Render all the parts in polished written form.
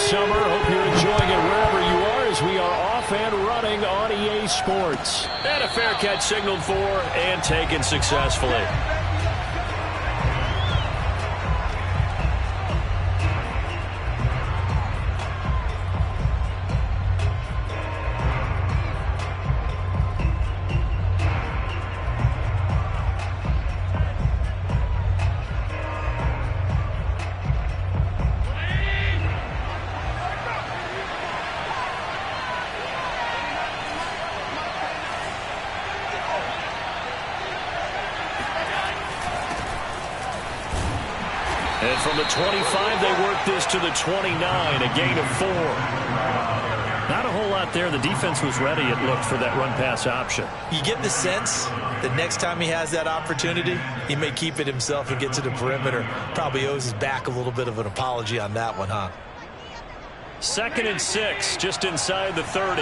summer. Hope you're enjoying it wherever you are as we are off and running on EA Sports. And a fair catch signaled for and taken successfully. And from the 25, they work this to the 29, a gain of 4. Not a whole lot there. The defense was ready, it looked, for that run-pass option. You get the sense that next time he has that opportunity, he may keep it himself and get to the perimeter. Probably owes his back a little bit of an apology on that one, huh? 2nd and 6, just inside the 30.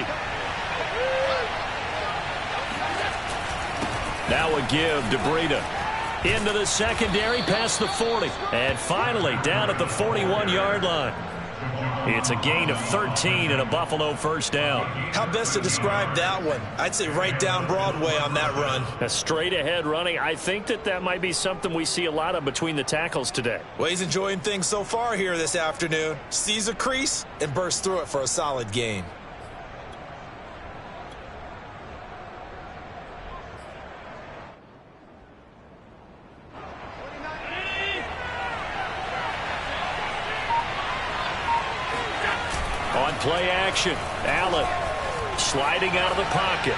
Now a give to Breida. Into the secondary, past the 40. And finally, down at the 41-yard line. It's a gain of 13 and a Buffalo first down. How best to describe that one? I'd say right down Broadway on that run. A straight-ahead running. I think that might be something we see a lot of between the tackles today. Well, he's enjoying things so far here this afternoon. Sees a crease and bursts through it for a solid gain. On play action, Allen sliding out of the pocket.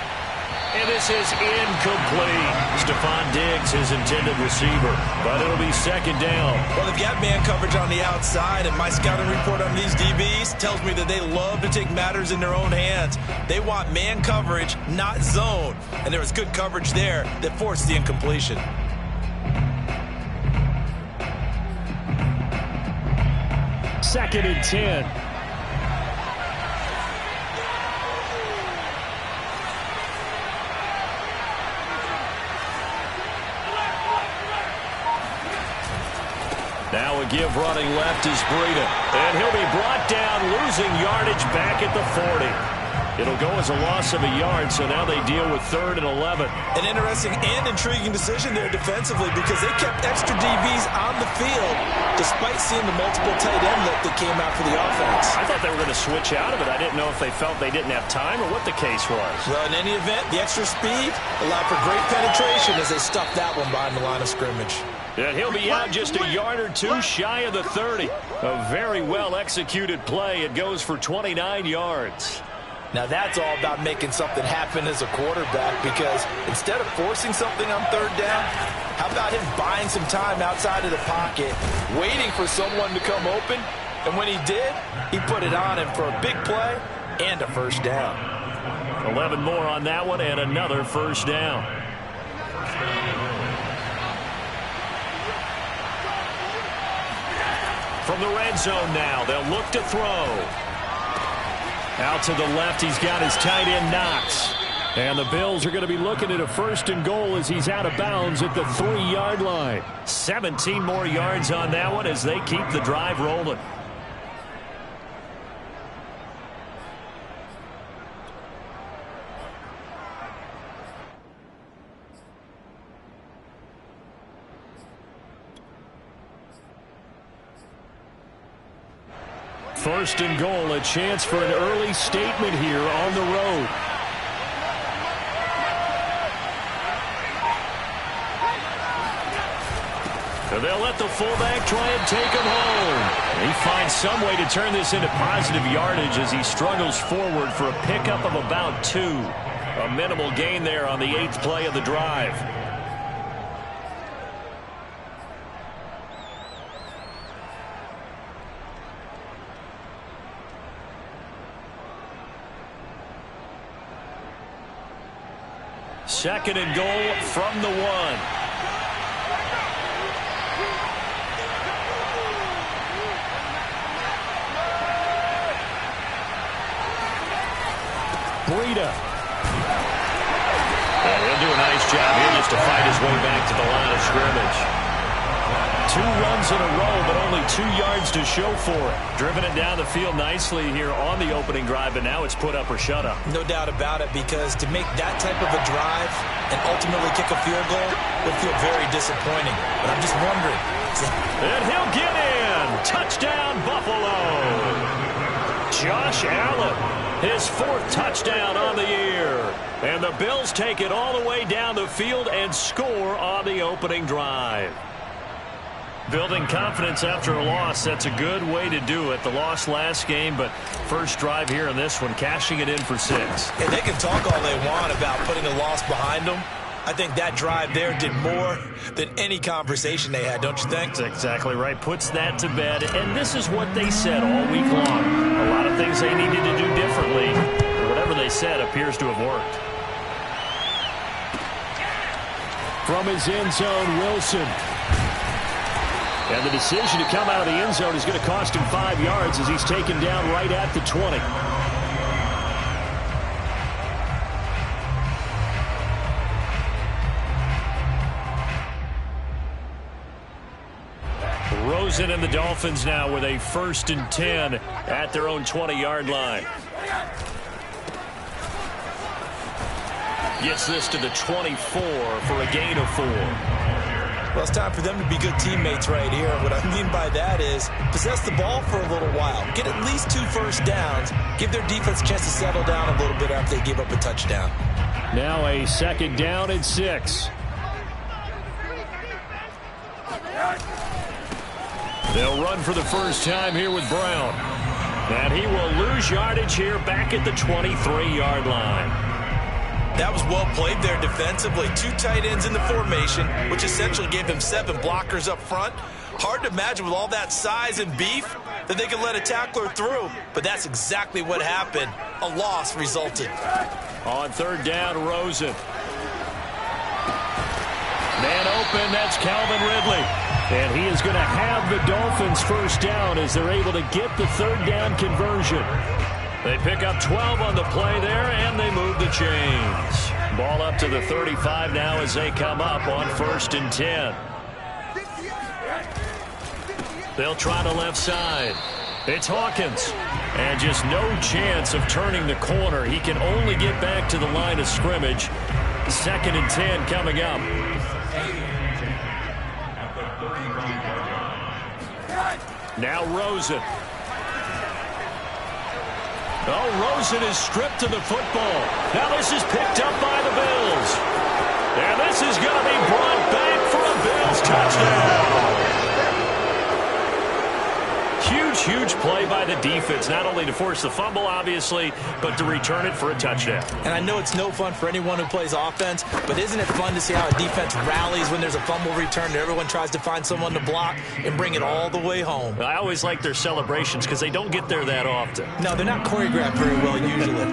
And this is incomplete. Stephon Diggs, his intended receiver, but it'll be 2nd down. Well, they've got man coverage on the outside, and my scouting report on these DBs tells me that they love to take matters in their own hands. They want man coverage, not zone. And there was good coverage there that forced the incompletion. Second and 10. Now a give running left is Breida. And he'll be brought down, losing yardage back at the 40. It'll go as a loss of a yard, so now they deal with 3rd and 11. An interesting and intriguing decision there defensively because they kept extra DBs on the field despite seeing the multiple tight end look that came out for the offense. I thought they were going to switch out of it. I didn't know if they felt they didn't have time or what the case was. Well, in any event, the extra speed allowed for great penetration as they stuffed that one behind the line of scrimmage. And he'll be out just a yard or two shy of the 30. A very well-executed play. It goes for 29 yards. Now that's all about making something happen as a quarterback because instead of forcing something on 3rd down, how about him buying some time outside of the pocket, waiting for someone to come open, and when he did, he put it on him for a big play and a first down. 11 more on that one and another first down. From the red zone now, they'll look to throw. Out to the left, he's got his tight end Knox. And the Bills are going to be looking at a 1st and goal as he's out of bounds at the 3-yard line. 17 more yards on that one as they keep the drive rolling. First and goal, a chance for an early statement here on the road. So they'll let the fullback try and take him home. He finds some way to turn this into positive yardage as he struggles forward for a pickup of about 2. A minimal gain there on the 8th play of the drive. Second and goal from the 1. Breida. He'll do a nice job here just to fight his way back to the line of scrimmage. 2 runs in a row, but only 2 yards to show for it. Driven it down the field nicely here on the opening drive, but now it's put up or shut up. No doubt about it, because to make that type of a drive and ultimately kick a field goal would feel very disappointing. But I'm just wondering. And he'll get in. Touchdown, Buffalo. Josh Allen, his 4th touchdown on the year. And the Bills take it all the way down the field and score on the opening drive. Building confidence after a loss, that's a good way to do it. The loss last game, but first drive here in this one, cashing it in for 6. And they can talk all they want about putting a loss behind them. I think that drive there did more than any conversation they had, don't you think? That's exactly right. Puts that to bed. And this is what they said all week long. A lot of things they needed to do differently. But whatever they said appears to have worked. From his end zone, Wilson. And the decision to come out of the end zone is going to cost him 5 yards as he's taken down right at the 20. Rosen and the Dolphins now with a 1st and 10 at their own 20-yard line. Gets this to the 24 for a gain of 4. Well, it's time for them to be good teammates right here. What I mean by that is possess the ball for a little while. Get at least 2 first downs. Give their defense a chance to settle down a little bit after they give up a touchdown. Now a 2nd down and 6. They'll run for the first time here with Brown. And he will lose yardage here back at the 23-yard line. That was well played there defensively. 2 tight ends in the formation, which essentially gave them 7 blockers up front. Hard to imagine with all that size and beef that they could let a tackler through. But that's exactly what happened. A loss resulted. On 3rd down, Rosen. Man open, that's Calvin Ridley. And he is going to have the Dolphins first down as they're able to get the 3rd down conversion. They pick up 12 on the play there, and they move the chains. Ball up to the 35 now as they come up on 1st and 10. They'll try the left side. It's Hawkins. And just no chance of turning the corner. He can only get back to the line of scrimmage. 2nd and 10 coming up. Now Rosen. Oh, Rosen is stripped to the football. Now this is picked up by the Bills. And this is going to be brought back for a Bills touchdown. Huge play by the defense, not only to force the fumble, obviously, but to return it for a touchdown. And I know it's no fun for anyone who plays offense, but isn't it fun to see how a defense rallies when there's a fumble return and everyone tries to find someone to block and bring it all the way home? I always like their celebrations because they don't get there that often. No, they're not choreographed very well usually.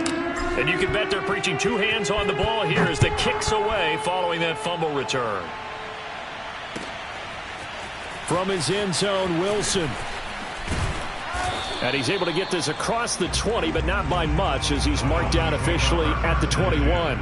And you can bet they're preaching 2 hands on the ball here as the kick's away following that fumble return. From his end zone, Wilson. And he's able to get this across the 20, but not by much as he's marked down officially at the 21.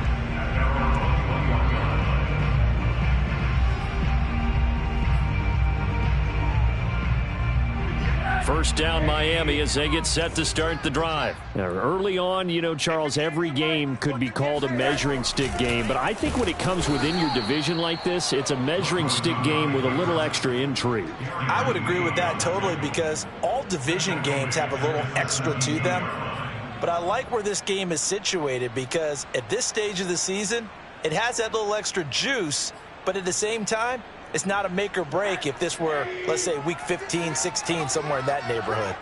First down, Miami, as they get set to start the drive. Now, early on, you know, Charles, every game could be called a measuring stick game. But I think when it comes within your division like this, it's a measuring stick game with a little extra intrigue. I would agree with that totally because all division games have a little extra to them. But I like where this game is situated because at this stage of the season, it has that little extra juice. But at the same time, it's not a make or break if this were, let's say, week 15, 16, somewhere in that neighborhood.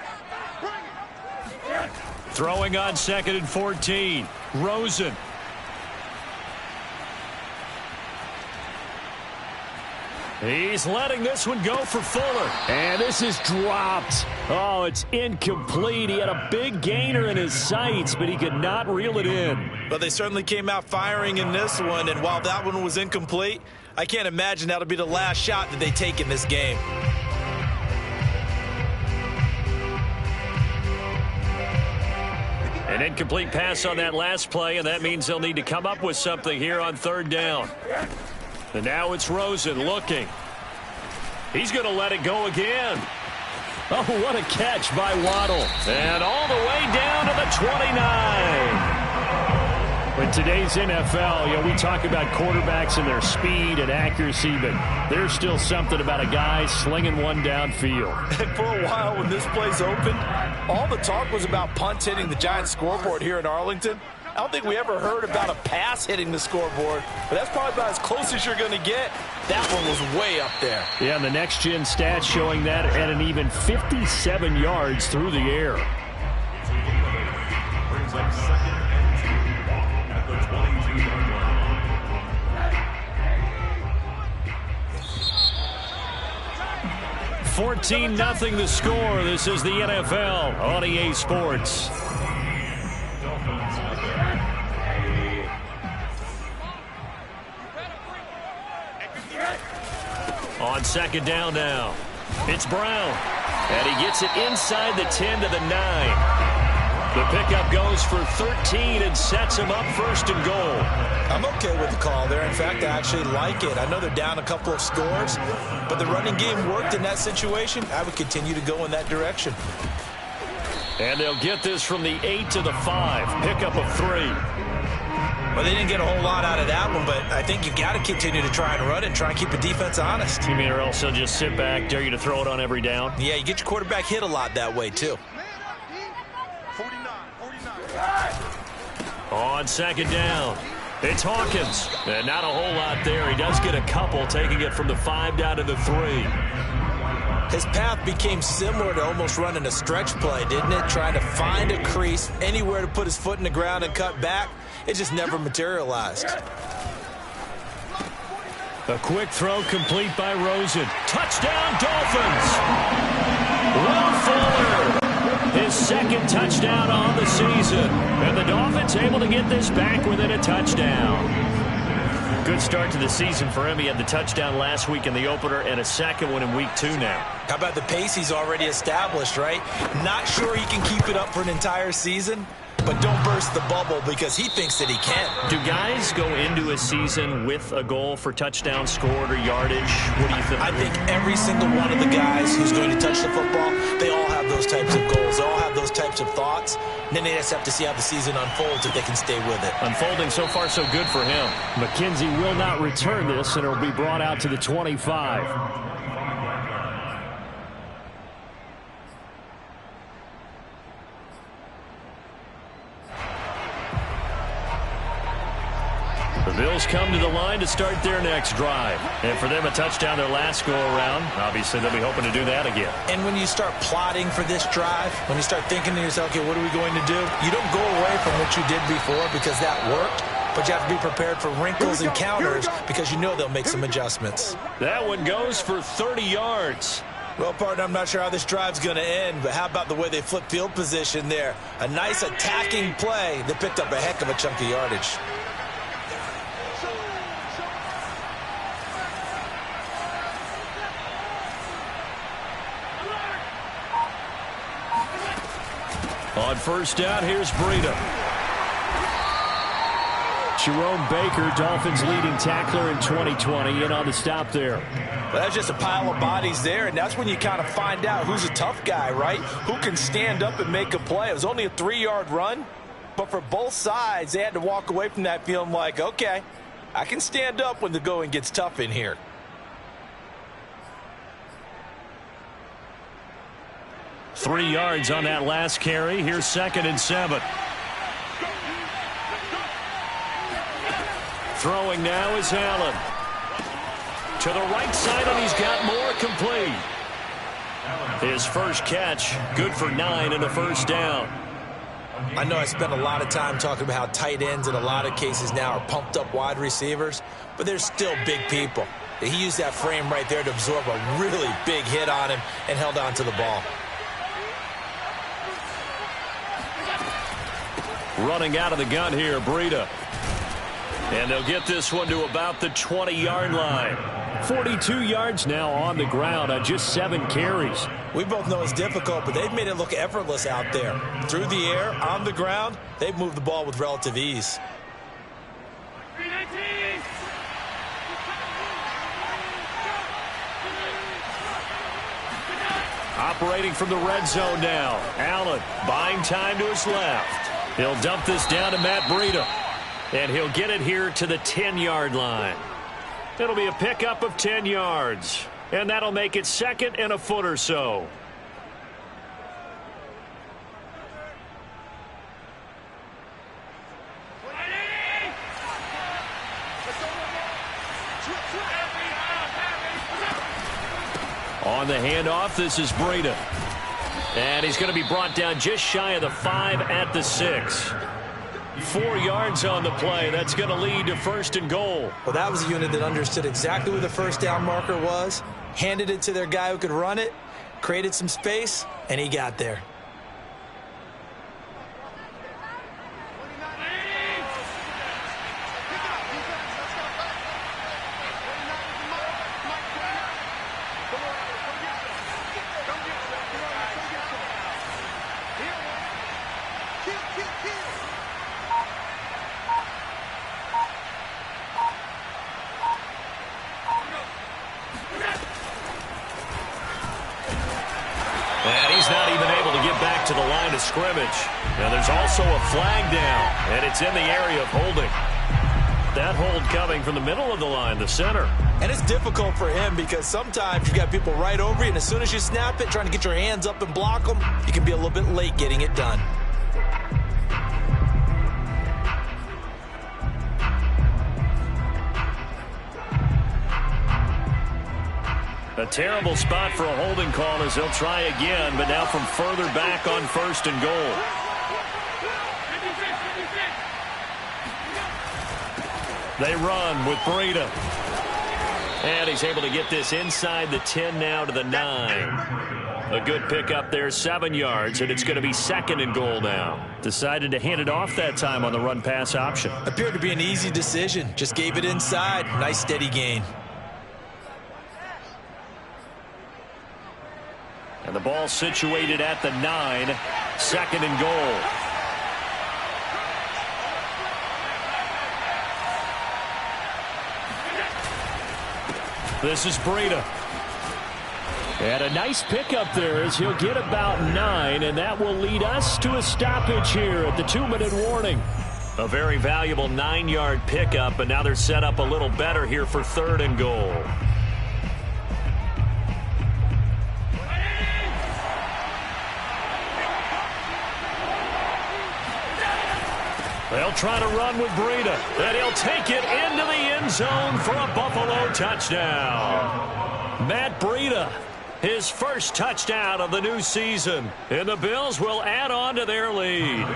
Throwing on 2nd and 14. Rosen. He's letting this one go for Fuller. And this is dropped. Oh, it's incomplete. He had a big gainer in his sights, but he could not reel it in. But they certainly came out firing in this one, and while that one was incomplete, I can't imagine that'll be the last shot that they take in this game. An incomplete pass on that last play, and that means they'll need to come up with something here on 3rd down. And now it's Rosen looking. He's going to let it go again. Oh, what a catch by Waddle. And all the way down to the 29. In today's NFL, we talk about quarterbacks and their speed and accuracy, but there's still something about a guy slinging one downfield. And for a while when this place opened, all the talk was about punts hitting the Giants scoreboard here in Arlington. I don't think we ever heard about a pass hitting the scoreboard, but that's probably about as close as you're going to get. That one was way up there. Yeah, and the next-gen stats showing that at an even 57 yards through the air. Brings up second and 2 at the 22-yard line. 14-0 the score. This is the NFL on EA Sports. On second down now, it's Brown, and he gets it inside the 10 to the 9. The pickup goes for 13 and sets him up first and goal. I'm okay with the call there. In fact, I actually like it. I know they're down a couple of scores, but the running game worked in that situation. I would continue to go in that direction. And they'll get this from the 8 to the 5, pickup of 3. Well, they didn't get a whole lot out of that one, but I think you got to continue to try and run it and try and keep the defense honest. You mean or else they'll just sit back, dare you to throw it on every down? Yeah, you get your quarterback hit a lot that way, too. 49. On second down, it's Hawkins. And not a whole lot there. He does get a couple, taking it from the 5 down to the 3. His path became similar to almost running a stretch play, didn't it? Trying to find a crease, anywhere to put his foot in the ground and cut back. It just never materialized. A quick throw complete by Rosen. Touchdown, Dolphins! Will Fuller, his second touchdown on the season. And the Dolphins able to get this back within a touchdown. Good start to the season for him. He had the touchdown last week in the opener and a second one in week 2 now. How about the pace he's already established, right? Not sure he can keep it up for an entire season, but don't burst the bubble because he thinks that he can. Do guys go into a season with a goal for touchdown scored or yardage? What do you think? I think every single one of the guys who's going to touch the football, they all have those types of goals. They all have those types of thoughts. And then they just have to see how the season unfolds if they can stay with it. Unfolding so far so good for him. McKenzie will not return this, and it will be brought out to the 25. The Bills come to the line to start their next drive. And for them, a touchdown their last go-around. Obviously, they'll be hoping to do that again. And when you start plotting for this drive, when you start thinking to yourself, okay, what are we going to do? You don't go away from what you did before because that worked. But you have to be prepared for wrinkles and counters because you know they'll make some adjustments. That one goes for 30 yards. Well, partner, I'm not sure how this drive's going to end, but how about the way they flip field position there? A nice attacking play that picked up a heck of a chunk of yardage. On first down, here's Breida. Jerome Baker, Dolphins leading tackler in 2020, in on the stop there. Well, that's just a pile of bodies there, and that's when you kind of find out who's a tough guy, right? Who can stand up and make a play. It was only a 3-yard run, but for both sides, they had to walk away from that feeling like, okay, I can stand up when the going gets tough in here. Three yards on that last carry. Here's 2nd and 7. Throwing now is Allen. To the right side, and he's got more complete. His first catch, good for 9 and a first down. I know I spent a lot of time talking about how tight ends in a lot of cases now are pumped up wide receivers, but they're still big people. He used that frame right there to absorb a really big hit on him and held on to the ball. Running out of the gun here, Breida. And they'll get this one to about the 20-yard line. 42 yards now on the ground on just 7 carries. We both know it's difficult, but they've made it look effortless out there. Through the air, on the ground, they've moved the ball with relative ease. Operating from the red zone now. Allen buying time to his left. He'll dump this down to Matt Breida. And he'll get it here to the 10-yard line. It'll be a pickup of 10 yards. And that'll make it second and a foot or so. On the handoff, this is Breida. And he's going to be brought down just shy of the 5 at the 6. 4 yards on the play. That's going to lead to first and goal. Well, that was a unit that understood exactly where the first down marker was, handed it to their guy who could run it, created some space, and he got there. And he's not even able to get back to the line of scrimmage. Now there's also a flag down, and it's in the area of holding. That hold coming from the middle of the line, the center. And it's difficult for him because sometimes you've got people right over you, and as soon as you snap it, trying to get your hands up and block them, you can be a little bit late getting it done. A terrible spot for a holding call as they'll try again, but now from further back on first and goal. They run with Breida. And he's able to get this inside the 10 now to the 9. A good pickup there, 7 yards, and it's going to be second and goal now. Decided to hand it off that time on the run-pass option. Appeared to be an easy decision. Just gave it inside. Nice steady gain. And the ball situated at the 9, second and goal. This is Breida. And a nice pickup there as he'll get about 9, and that will lead us to a stoppage here at the 2-minute warning. A very valuable 9-yard pickup, and now they're set up a little better here for third and goal. They'll try to run with Breida, and he'll take it into the end zone for a Buffalo touchdown. Matt Breida, his first touchdown of the new season, and the Bills will add on to their lead.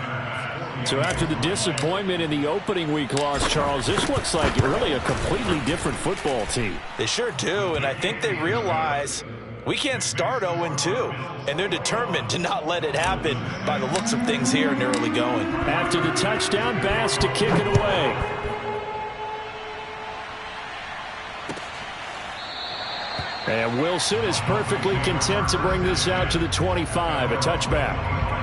So after the disappointment in the opening week loss, Charles, this looks like really a completely different football team. They sure do, and I think they realize we can't start 0-2, and they're determined to not let it happen by the looks of things here in the early going. After the touchdown, Bass to kick it away. And Wilson is perfectly content to bring this out to the 25, a touchback.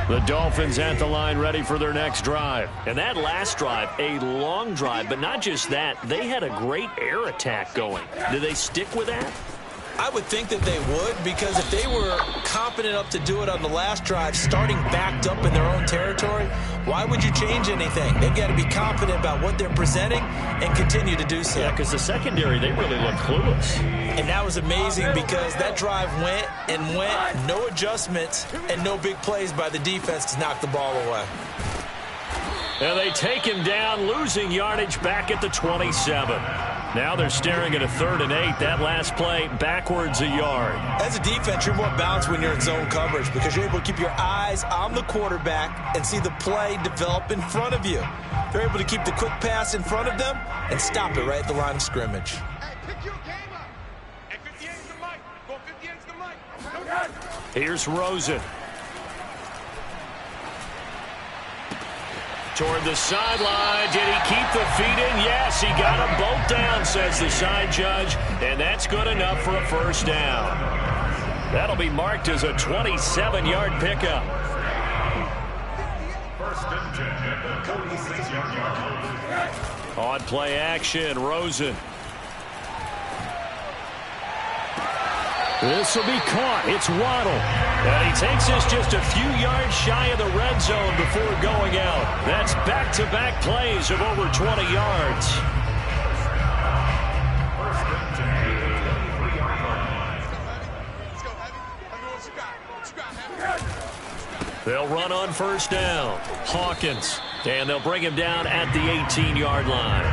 The Dolphins at the line ready for their next drive. And that last drive, a long drive, but not just that. They had a great air attack going. Do they stick with that? I would think that they would, because if they were confident enough to do it on the last drive, starting backed up in their own territory, why would you change anything? They've got to be confident about what they're presenting and continue to do so. Yeah, because the secondary, they really looked clueless. And that was amazing because that drive went and went, no adjustments, and no big plays by the defense to knock the ball away. And they take him down, losing yardage back at the 27. Now they're staring at a 3rd and 8. That last play backwards a yard. As a defense, you're more balanced when you're in zone coverage because you're able to keep your eyes on the quarterback and see the play develop in front of you. They're able to keep the quick pass in front of them and stop it right at the line of scrimmage. Hey, pick your game up. Hey, 58's the mic. Go 58's the mic. Here's Rosen. Toward the sideline. Did he keep the feet in? Yes, he got them both down, says the side judge. And that's good enough for a first down. That'll be marked as a 27-yard pickup. On play action, Rosen. This will be caught. It's Waddle. And he takes us just a few yards shy of the red zone before going out. That's back-to-back plays of over 20 yards. They'll run on first down. Hawkins. And they'll bring him down at the 18-yard line.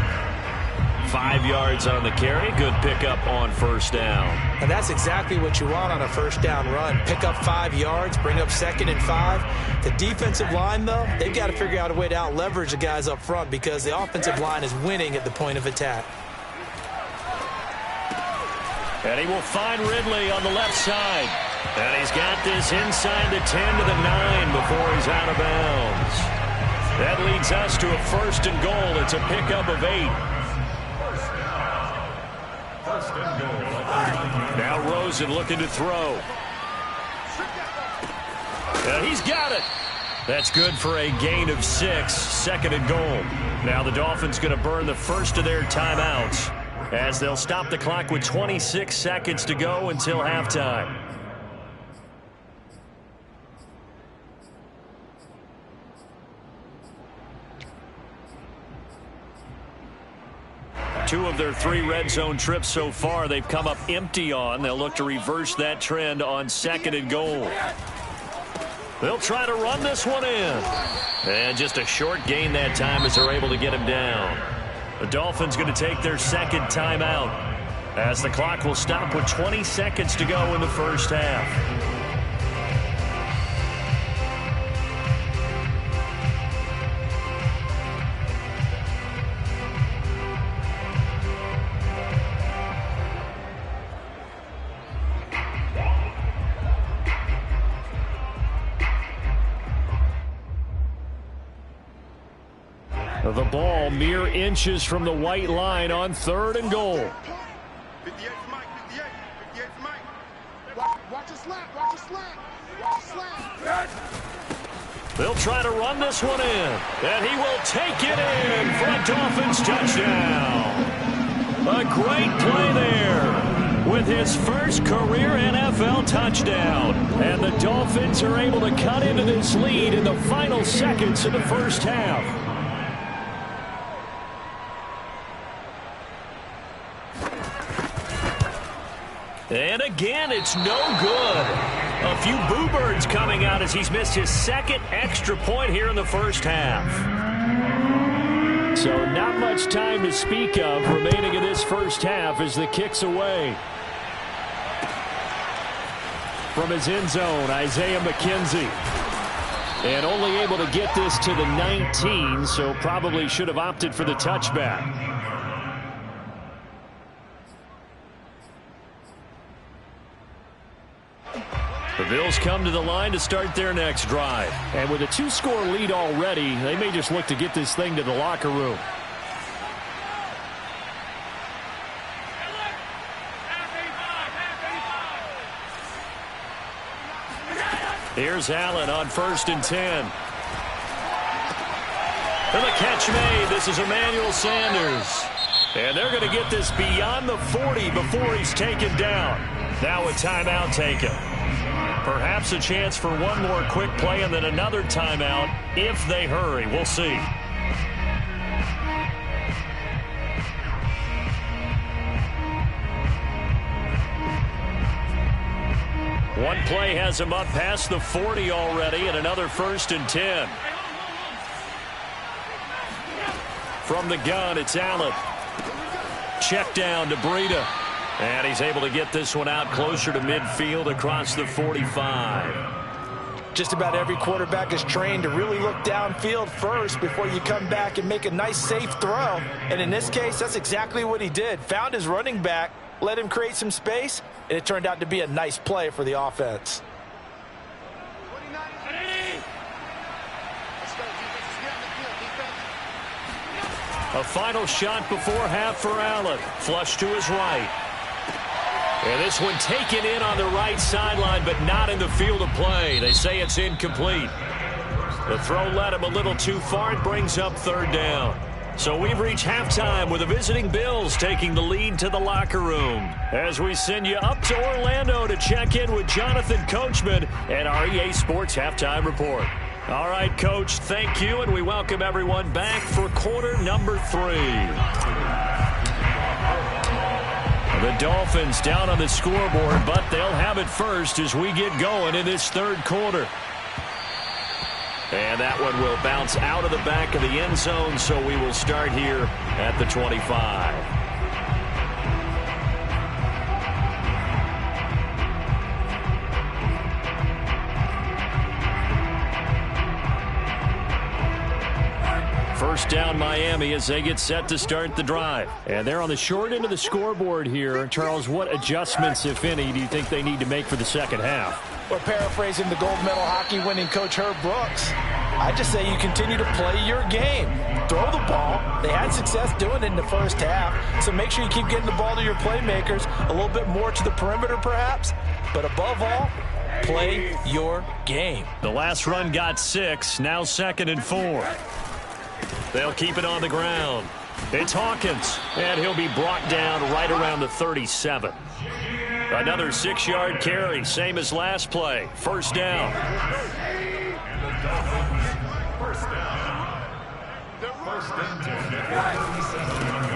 5 yards on the carry. Good pickup on first down. And that's exactly what you want on a first down run. Pick up 5 yards, bring up 2nd and 5. The defensive line, though, they've got to figure out a way to out-leverage the guys up front because the offensive line is winning at the point of attack. And he will find Ridley on the left side. And he's got this inside the 10 to the 9 before he's out of bounds. That leads us to a 1st and goal. It's a pickup of 8. Now Rosen looking to throw. And he's got it. That's good for a gain of 6. 2nd and goal. Now the Dolphins going to burn the first of their timeouts as they'll stop the clock with 26 seconds to go until halftime. Two of their 3 red zone trips so far they've come up empty on. They'll look to reverse that trend on 2nd and goal. They'll try to run this one in. And just a short gain that time as they're able to get him down. The Dolphins going to take their 2nd timeout as the clock will stop with 20 seconds to go in the first half. The ball mere inches from the white line on 3rd and goal. 58 for Mike, 58. 58 for Mike. Watch a slant, watch a slant. Watch a slant. They'll try to run this one in. And he will take it in for a Dolphins touchdown. A great play there with his first career NFL touchdown. And the Dolphins are able to cut into this lead in the final seconds of the first half. And again, it's no good. A few boo birds coming out as he's missed his 2nd extra point here in the first half. So not much time to speak of remaining in this first half as the kick's away. From his end zone, Isaiah McKenzie. And only able to get this to the 19, so probably should have opted for the touchback. The Bills come to the line to start their next drive. And with a 2-score lead already, they may just look to get this thing to the locker room. Here's Allen on 1st and 10. And the catch made. This is Emmanuel Sanders. And they're going to get this beyond the 40 before he's taken down. Now a timeout taken. Perhaps a chance for one more quick play and then another timeout if they hurry. We'll see. One play has him up past the 40 already and another 1st and 10. From the gun, it's Allen. Check down to Breida. And he's able to get this one out closer to midfield across the 45. Just about every quarterback is trained to really look downfield first before you come back and make a nice, safe throw. And in this case, that's exactly what he did. Found his running back, let him create some space, and it turned out to be a nice play for the offense. A final shot before half for Allen. Flush to his right. And this one taken in on the right sideline, but not in the field of play. They say it's incomplete. The throw led him a little too far. It brings up third down. So we've reached halftime with the visiting Bills taking the lead to the locker room. As we send you up to Orlando to check in with Jonathan Coachman and our EA Sports Halftime Report. All right, Coach, thank you, and we welcome everyone back for quarter number 3. The Dolphins down on the scoreboard, but they'll have it first as we get going in this third quarter. And that one will bounce out of the back of the end zone, so we will start here at the 25. First down Miami as they get set to start the drive. And they're on the short end of the scoreboard here. Charles, what adjustments, if any, do you think they need to make for the second half? Or paraphrasing the gold medal hockey winning coach Herb Brooks, I just say you continue to play your game. Throw the ball. They had success doing it in the first half, so make sure you keep getting the ball to your playmakers, a little bit more to the perimeter perhaps, but above all, play your game. The last run got 6, now 2nd and 4. They'll keep it on the ground. It's Hawkins, and he'll be brought down right around the 37. Another 6-yard carry, same as last play. First down.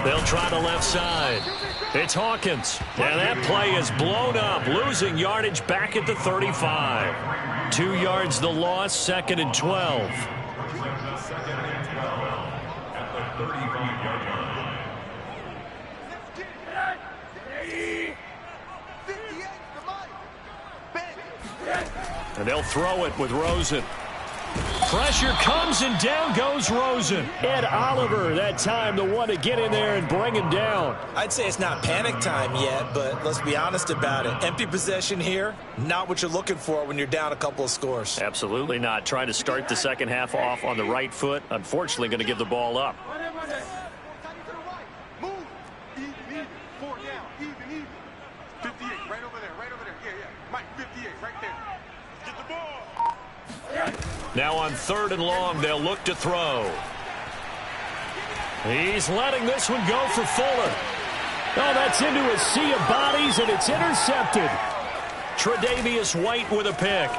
They'll try the left side. It's Hawkins, and that play is blown up, losing yardage back at the 35. 2 yards the loss, 2nd and 12. And they'll throw it with Rosen. Pressure comes, and down goes Rosen. Ed Oliver, that time, the one to get in there and bring him down. I'd say it's not panic time yet, but let's be honest about it. Empty possession here, not what you're looking for when you're down a couple of scores. Absolutely not. Trying to start the second half off on the right foot. Unfortunately, going to give the ball up. Move. Even. 4 down. Even. 58, right over there. Yeah. Mike, 58, right there. Get the ball. Now on 3rd and long, they'll look to throw. He's letting this one go for Fuller. Oh, that's into a sea of bodies, and it's intercepted. Tre'Davious White with a pick.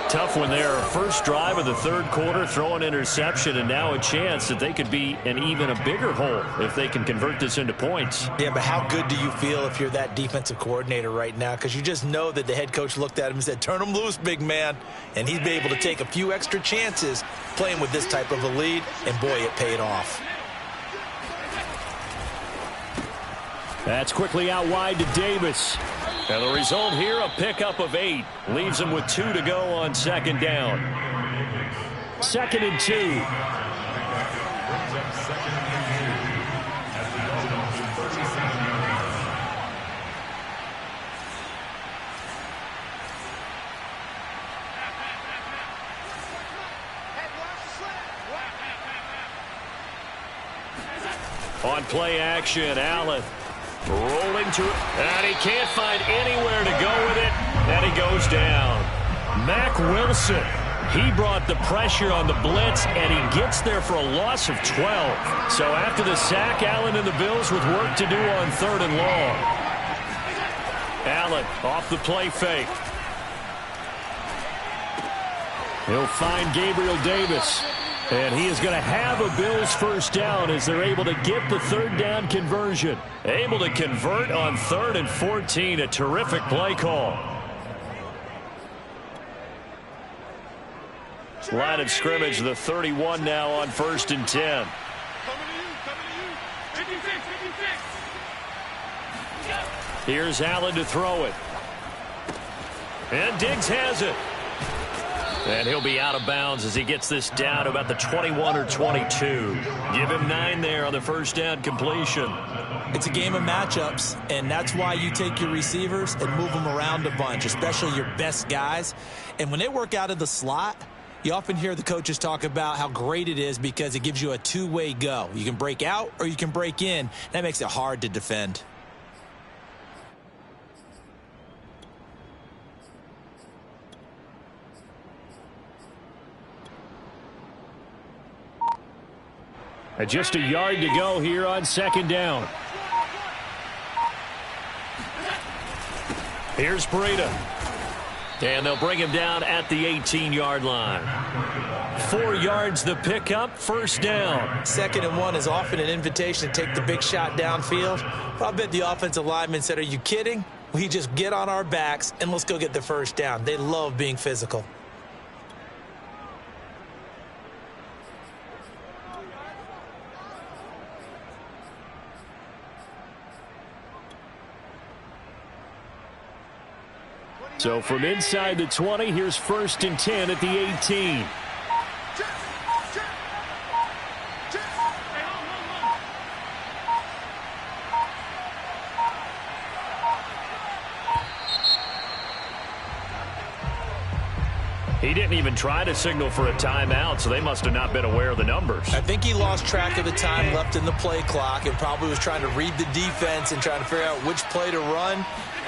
Tough one there. First drive of the third quarter, throw an interception, and now a chance that they could be in even a bigger hole if they can convert this into points. Yeah, but how good do you feel if you're that defensive coordinator right now? Because you just know that the head coach looked at him and said, turn him loose, big man. And he'd be able to take a few extra chances playing with this type of a lead, and boy, it paid off. That's quickly out wide to Davis. And the result here, a pickup of 8. Leaves him with 2 to go on 2nd down. 2nd and 2. On play action, Allen. Rolling to it, and he can't find anywhere to go with it, and he goes down. Mack Wilson, he brought the pressure on the blitz, and he gets there for a loss of 12. So after the sack, Allen and the Bills with work to do on 3rd and long. Allen off the play fake. He'll find Gabriel Davis. And he is going to have a Bills first down as they're able to get the 3rd down conversion. Able to convert on 3rd and 14. A terrific play call. Line of scrimmage, the 31 now on 1st and 10. Here's Allen to throw it. And Diggs has it. And he'll be out of bounds as he gets this down to about the 21 or 22. Give him 9 there on the first down completion. It's a game of matchups, and that's why you take your receivers and move them around a bunch, especially your best guys. And when they work out of the slot, you often hear the coaches talk about how great it is because it gives you a two-way go. You can break out or you can break in. That makes it hard to defend. And just a yard to go here on second down. Here's Breida. And they'll bring him down at the 18-yard line. 4 yards the pickup, first down. 2nd and 1 is often an invitation to take the big shot downfield. But I bet the offensive lineman said, are you kidding? We just get on our backs and let's go get the first down. They love being physical. So from inside the 20, here's 1st and 10 at the 18. He didn't even try to signal for a timeout, so they must have not been aware of the numbers. I think he lost track of the time left in the play clock and probably was trying to read the defense and trying to figure out which play to run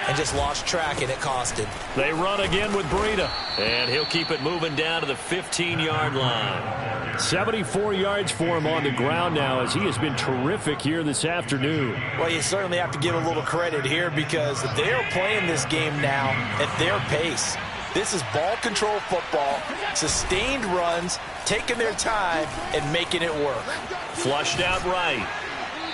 and just lost track, and it cost him. They run again with Breida. And he'll keep it moving down to the 15-yard line. 74 yards for him on the ground now as he has been terrific here this afternoon. Well, you certainly have to give a little credit here because they are playing this game now at their pace. This is ball control football, sustained runs, taking their time, and making it work. Flushed out right.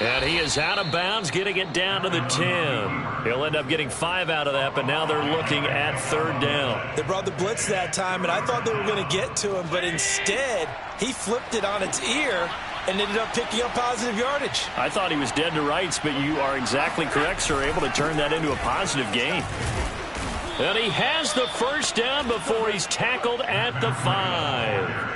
And he is out of bounds, getting it down to the 10. He'll end up getting 5 out of that, but now they're looking at 3rd down. They brought the blitz that time, and I thought they were going to get to him, but instead, he flipped it on its ear and ended up picking up positive yardage. I thought he was dead to rights, but you are exactly correct, sir, able to turn that into a positive gain. And he has the first down before he's tackled at the 5.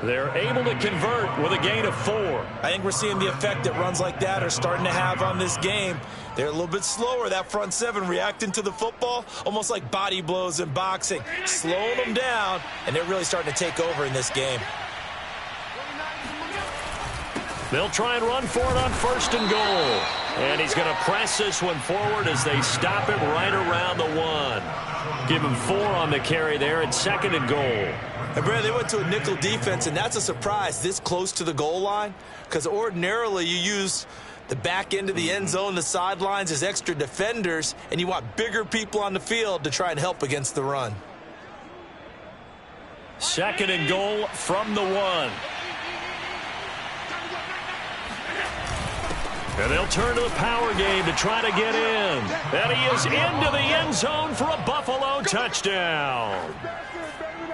They're able to convert with a gain of 4. I think we're seeing the effect that runs like that are starting to have on this game. They're a little bit slower, that front 7 reacting to the football, almost like body blows in boxing, slowing them down, and they're really starting to take over in this game. They'll try and run for it on 1st and goal. And he's going to press this one forward as they stop him right around the 1. Give him 4 on the carry there at 2nd and goal. And Brad, they went to a nickel defense, and that's a surprise this close to the goal line, because ordinarily you use the back end of the end zone, the sidelines as extra defenders, and you want bigger people on the field to try and help against the run. 2nd and goal from the 1. And they'll turn to the power game to try to get in. And he is into the end zone for a Buffalo touchdown.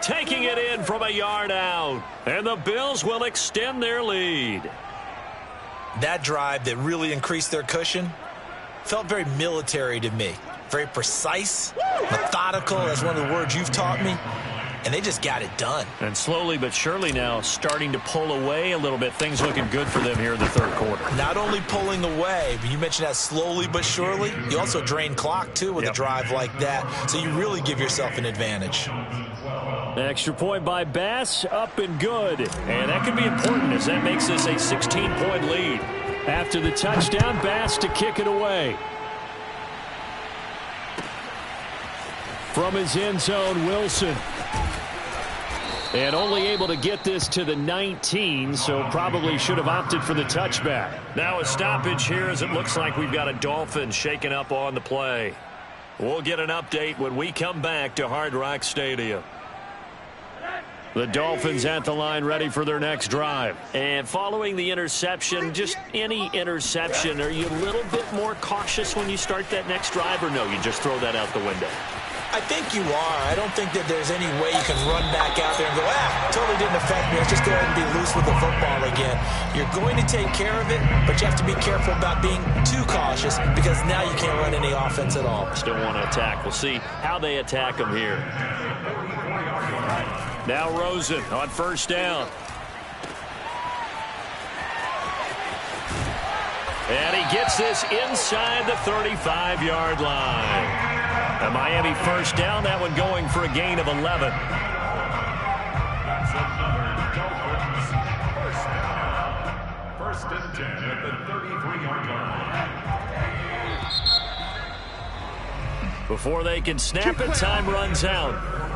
Taking it in from a yard out. And the Bills will extend their lead. That drive that really increased their cushion felt very military to me. Very precise, methodical. That's one of the words you've taught me. And they just got it done. And slowly but surely now starting to pull away a little bit. Things looking good for them here in the 3rd quarter. Not only pulling away, but you mentioned that slowly but surely. You also drain clock, too, with a drive like that. So you really give yourself an advantage. Extra point by Bass, up and good. And that could be important as that makes this a 16-point lead. After the touchdown, Bass to kick it away. From his end zone, Wilson. And only able to get this to the 19, so probably should have opted for the touchback. Now a stoppage here as it looks like we've got a Dolphins shaking up on the play. We'll get an update when we come back to Hard Rock Stadium. The Dolphins at the line ready for their next drive. And following the interception, just any interception, are you a little bit more cautious when you start that next drive, or no, you just throw that out the window? I think you are. I don't think that there's any way you can run back out there and go, totally didn't affect me. Let's just go ahead and be loose with the football again. You're going to take care of it, but you have to be careful about being too cautious because now you can't run any offense at all. Still want to attack. We'll see how they attack them here. Now Rosen on 1st down. And he gets this inside the 35-yard line. A Miami 1st down, that one going for a gain of 11. First and 10 at the 33-yard line. Before they can snap it, time runs out.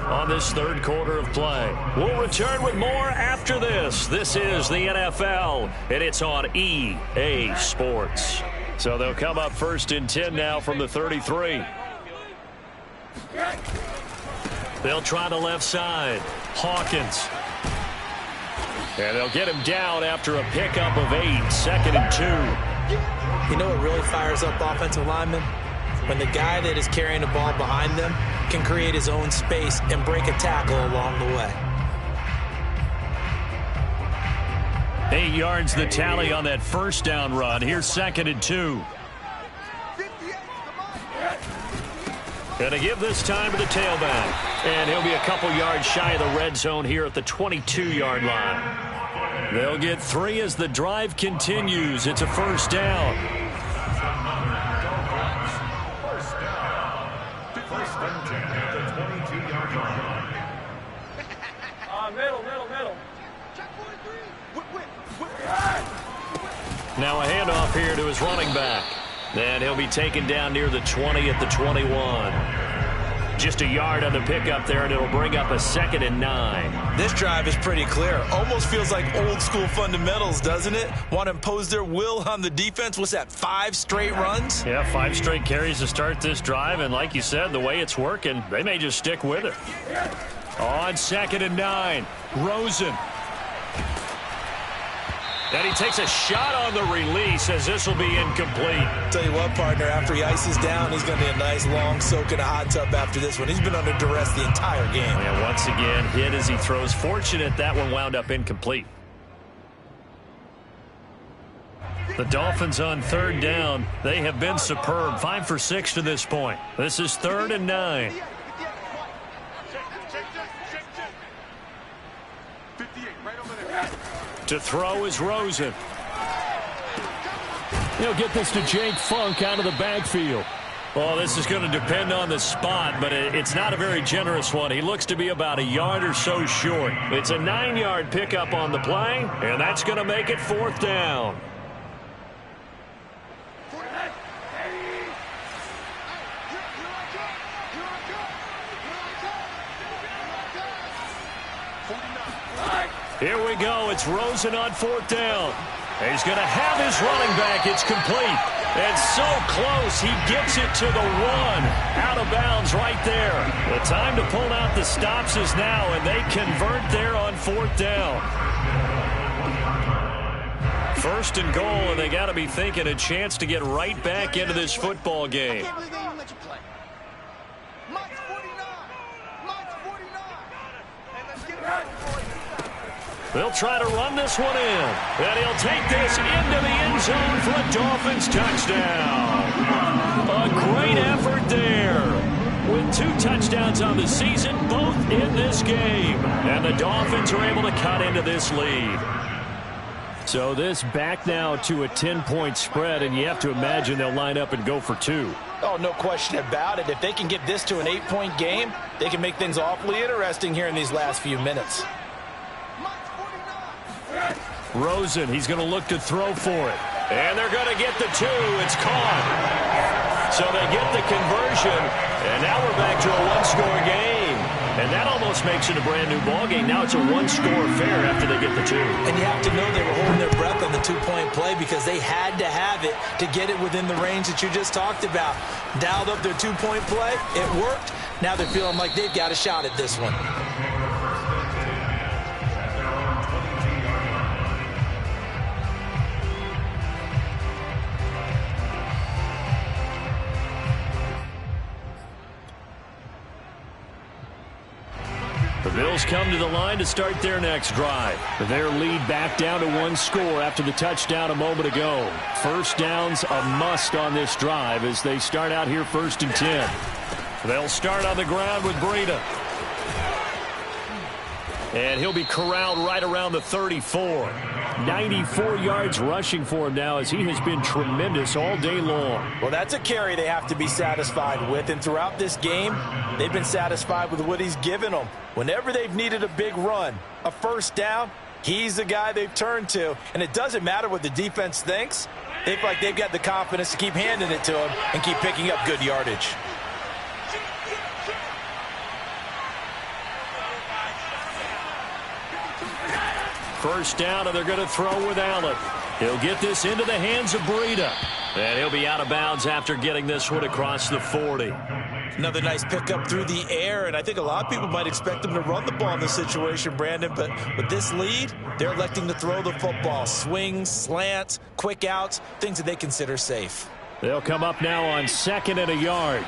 on this third quarter of play. We'll return with more after this. This is the NFL, and it's on EA Sports. So they'll come up 1st and 10 now from the 33. They'll try the left side. Hawkins. And they'll get him down after a pickup of 8, 2nd and 2. You know what really fires up offensive linemen? When the guy that is carrying the ball behind them can create his own space and break a tackle along the way. 8 yards the tally on that first down run. Here's 2nd and 2. Going to give this time to the tailback. And he'll be a couple yards shy of the red zone here at the 22-yard line. They'll get 3 as the drive continues. It's a first down. Middle. Now a handoff here to his running back. And he'll be taken down near the 20 at the 21. Just a yard on the pickup there, and it'll bring up a 2nd and 9. This drive is pretty clear. Almost feels like old school fundamentals, doesn't it? Want to impose their will on the defense. What's that, 5 straight runs? Yeah, 5 straight carries to start this drive, and like you said, the way it's working, they may just stick with it. On 2nd and 9, Rosen. And he takes a shot on the release as this will be incomplete. Tell you what, partner, after he ices down, he's going to be a nice long soak in a hot tub after this one. He's been under duress the entire game. And once again, hit as he throws. Fortunate that one wound up incomplete. The Dolphins on 3rd down. They have been superb. 5 for 6 to this point. This is 3rd and 9. 58, right over there. To throw is Rosen. He'll get this to Jake Funk out of the backfield. Well, this is going to depend on the spot, but it's not a very generous one. He looks to be about a yard or so short. It's a 9-yard pickup on the play, and that's going to make it 4th down. Here we go. It's Rosen on 4th down. He's going to have his running back. It's complete. And so close. He gets it to the 1. Out of bounds right there. The time to pull out the stops is now, and they convert there on 4th down. 1st and goal, and they got to be thinking a chance to get right back into this football game. They'll try to run this one in. And he'll take this into the end zone for a Dolphins touchdown. A great effort there. With 2 touchdowns on the season, both in this game. And the Dolphins are able to cut into this lead. So this back now to a 10-point spread, and you have to imagine they'll line up and go for 2. Oh, no question about it. If they can get this to an 8-point game, they can make things awfully interesting here in these last few minutes. Rosen, he's going to look to throw for it. And they're going to get the 2. It's caught. So they get the conversion, and now we're back to a 1-score game. And that almost makes it a brand-new ball game. Now it's a 1-score affair after they get the 2. And you have to know they were holding their breath on the 2-point play because they had to have it to get it within the range that you just talked about. Dialed up their 2-point play. It worked. Now they're feeling like they've got a shot at this one. The Bills come to the line to start their next drive. Their lead back down to 1 score after the touchdown a moment ago. First down's a must on this drive as they start out here 1st and 10. They'll start on the ground with Breida. And he'll be corralled right around the 34. 94 yards rushing for him now as he has been tremendous all day long. Well, that's a carry they have to be satisfied with. And throughout this game, they've been satisfied with what he's given them. Whenever they've needed a big run, a first down, he's the guy they've turned to. And it doesn't matter what the defense thinks. They feel like they've got the confidence to keep handing it to him and keep picking up good yardage. First down, and they're going to throw with Allen. He'll get this into the hands of Breida. And he'll be out of bounds after getting this one across the 40. Another nice pickup through the air, and I think a lot of people might expect them to run the ball in this situation, Brandon, but with this lead, they're electing to throw the football. Swings, slants, quick outs, things that they consider safe. They'll come up now on 2nd and a yard.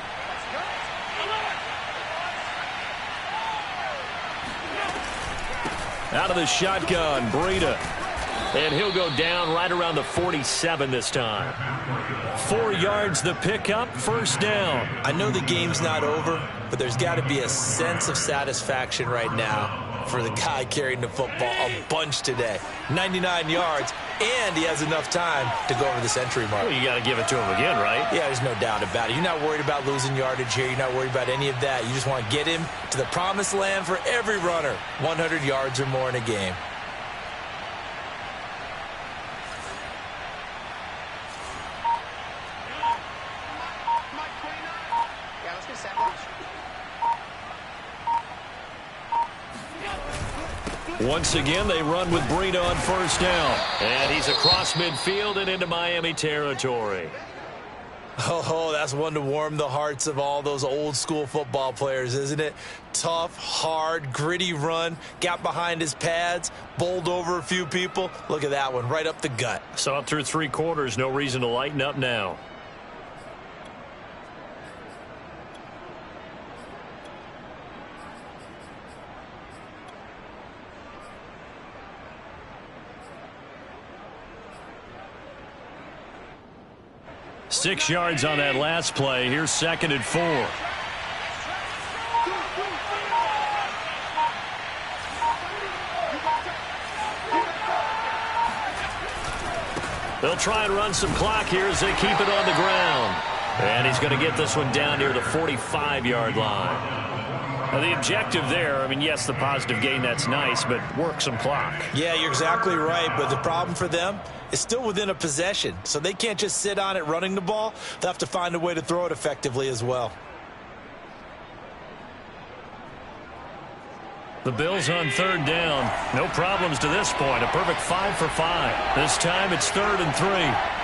Out of the shotgun, Breida. And he'll go down right around the 47 this time. 4 yards the pickup, first down. I know the game's not over, but there's got to be a sense of satisfaction right now for the guy carrying the football a bunch today. 99 yards, and he has enough time to go over the century mark. Well, you got to give it to him again, right? Yeah, there's no doubt about it. You're not worried about losing yardage here. You're not worried about any of that. You just want to get him to the promised land for every runner. 100 yards or more in a game. Once again, they run with Breida on first down. And he's across midfield and into Miami territory. Oh, that's one to warm the hearts of all those old school football players, isn't it? Tough, hard, gritty run. Got behind his pads, bowled over a few people. Look at that one, right up the gut. So up through 3 quarters, no reason to lighten up now. Six yards on that last play. Here's 2nd and 4. They'll try and run some clock here as they keep it on the ground. And he's going to get this one down near the 45-yard line. Now, the objective there, I mean, yes, the positive gain, that's nice, but work some clock. Yeah, you're exactly right, but the problem for them is still within a possession, so they can't just sit on it running the ball. They'll have to find a way to throw it effectively as well. The Bills on 3rd down. No problems to this point. A perfect 5 for 5. This time it's 3rd and 3.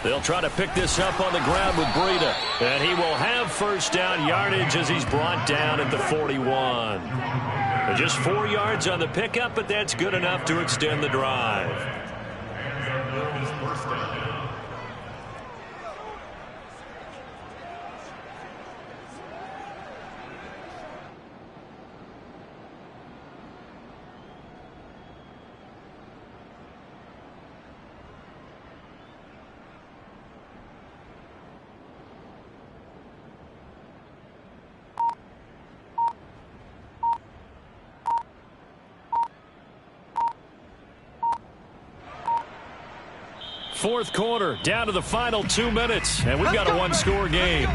They'll try to pick this up on the ground with Breida. And he will have first down yardage as he's brought down at the 41. Just 4 yards on the pickup, but that's good enough to extend the drive. Fourth quarter, down to the final 2 minutes, and we've got a 1-score game.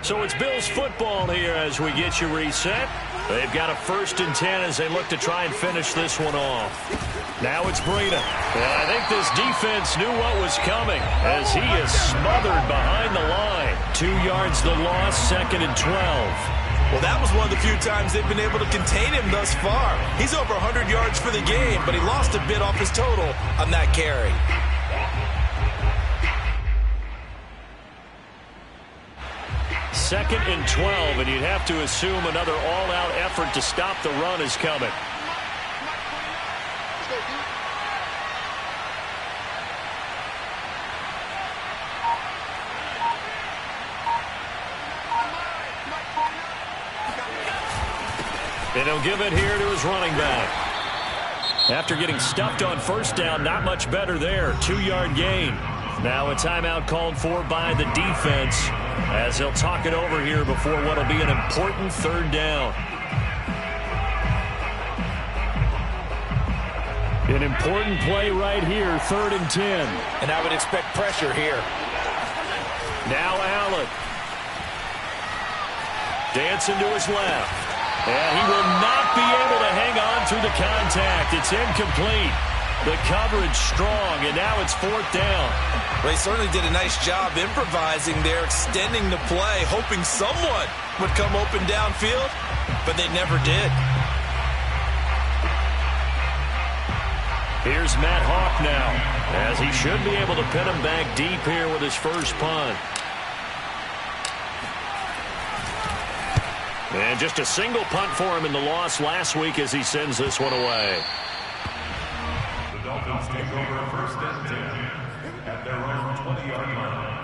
So it's Bills football here as we get you reset. They've got a 1st and 10 as they look to try and finish this one off. Now it's Breida. And I think this defense knew what was coming as he is smothered behind the line. 2 yards the loss, 2nd and 12. Well, that was one of the few times they've been able to contain him thus far. He's over 100 yards for the game, but he lost a bit off his total on that carry. Second and 12, and you'd have to assume another all-out effort to stop the run is coming. And he'll give it here to his running back. After getting stuffed on first down, not much better there. 2-yard gain. Now a timeout called for by the defense. as they'll talk it over here before what will be an important third down. An important play right here, 3rd and 10. And I would expect pressure here. Now Allen. Dancing to his left. And he will not be able to hang on through the contact. It's incomplete. The coverage strong, and now it's 4th down. Well, he certainly did a nice job improvising there, extending the play, hoping someone would come open downfield, but they never did. Here's Matt Hawk now, as he should be able to pin him back deep here with his first punt. And just a single punt for him in the loss last week as he sends this one away. The Dolphins take over 1st and 10 at their own 20-yard line.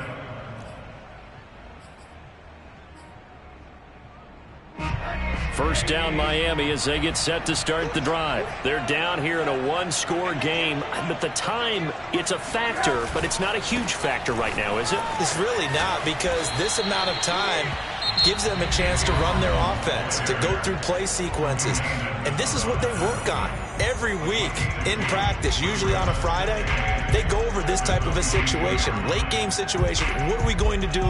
First down Miami as they get set to start the drive. They're down here in a one-score game. But the time, it's a factor, but it's not a huge factor right now, is it? It's really not, because this amount of time gives them a chance to run their offense, to go through play sequences. And this is what they work on every week in practice, usually on a Friday. They go over this type of a situation, late game situation. What are we going to do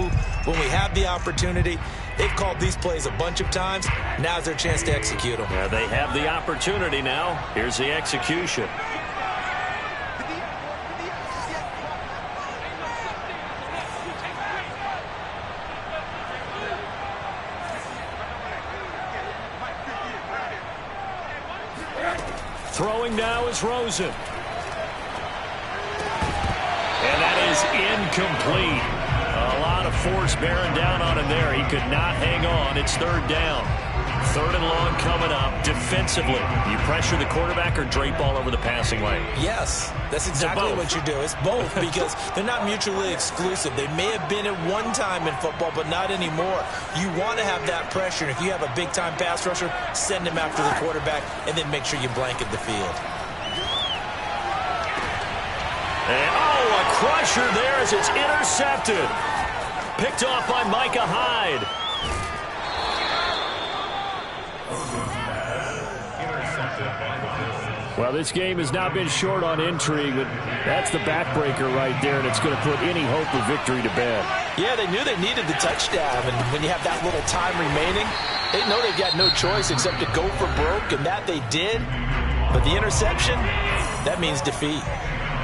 when we have the opportunity? They've called these plays a bunch of times. Now's their chance to execute them. Yeah, they have the opportunity now. Here's the execution. Throwing now is Rosen. And that is incomplete. A lot of force bearing down on him there. He could not hang on. It's 3rd down. 3rd and long coming up. Defensively, you pressure the quarterback or drape all over the passing lane? Yes, that's exactly what you do. It's both, because they're not mutually exclusive. They may have been at one time in football, but not anymore. You want to have that pressure. And if you have a big-time pass rusher, send him after the quarterback, and then make sure you blanket the field. And, a crusher there as it's intercepted. Picked off by Micah Hyde. Well, this game has not been short on intrigue, but that's the backbreaker right there, and it's going to put any hope of victory to bed. Yeah, they knew they needed the touchdown, and when you have that little time remaining, they know they've got no choice except to go for broke, and that they did. But the interception, that means defeat.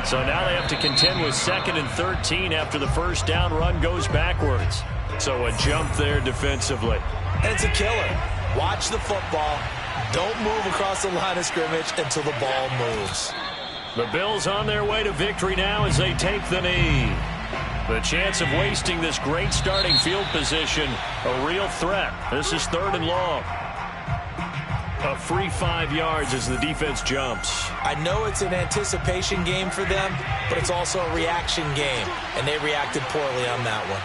So now they have to contend with 2nd and 13 after the first down run goes backwards. So a jump there defensively. And it's a killer. Watch the football. Don't move across the line of scrimmage until the ball moves. The Bills on their way to victory now as they take the knee. The chance of wasting this great starting field position, a real threat. This is 3rd and long. A free 5 yards as the defense jumps. I know it's an anticipation game for them, but it's also a reaction game, and they reacted poorly on that one.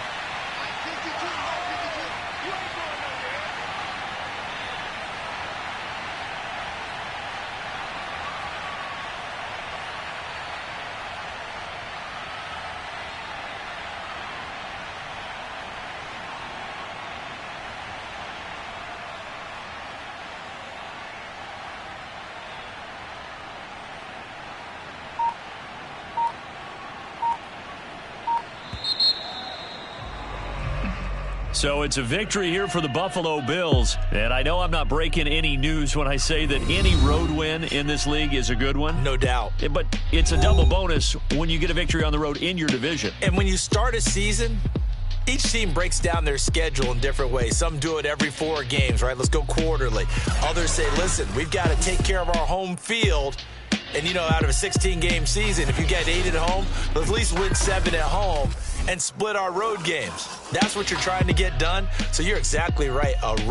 So it's a victory here for the Buffalo Bills. And I know I'm not breaking any news when I say that any road win in this league is a good one. No doubt. But it's a double bonus when you get a victory on the road in your division. And when you start a season, each team breaks down their schedule in different ways. Some do it every 4 games, right? Let's go quarterly. Others say, listen, we've got to take care of our home field. And, you know, out of a 16-game season, if you get 8 at home, let's at least win 7 at home and split our road games. That's what you're trying to get done. So you're exactly right. A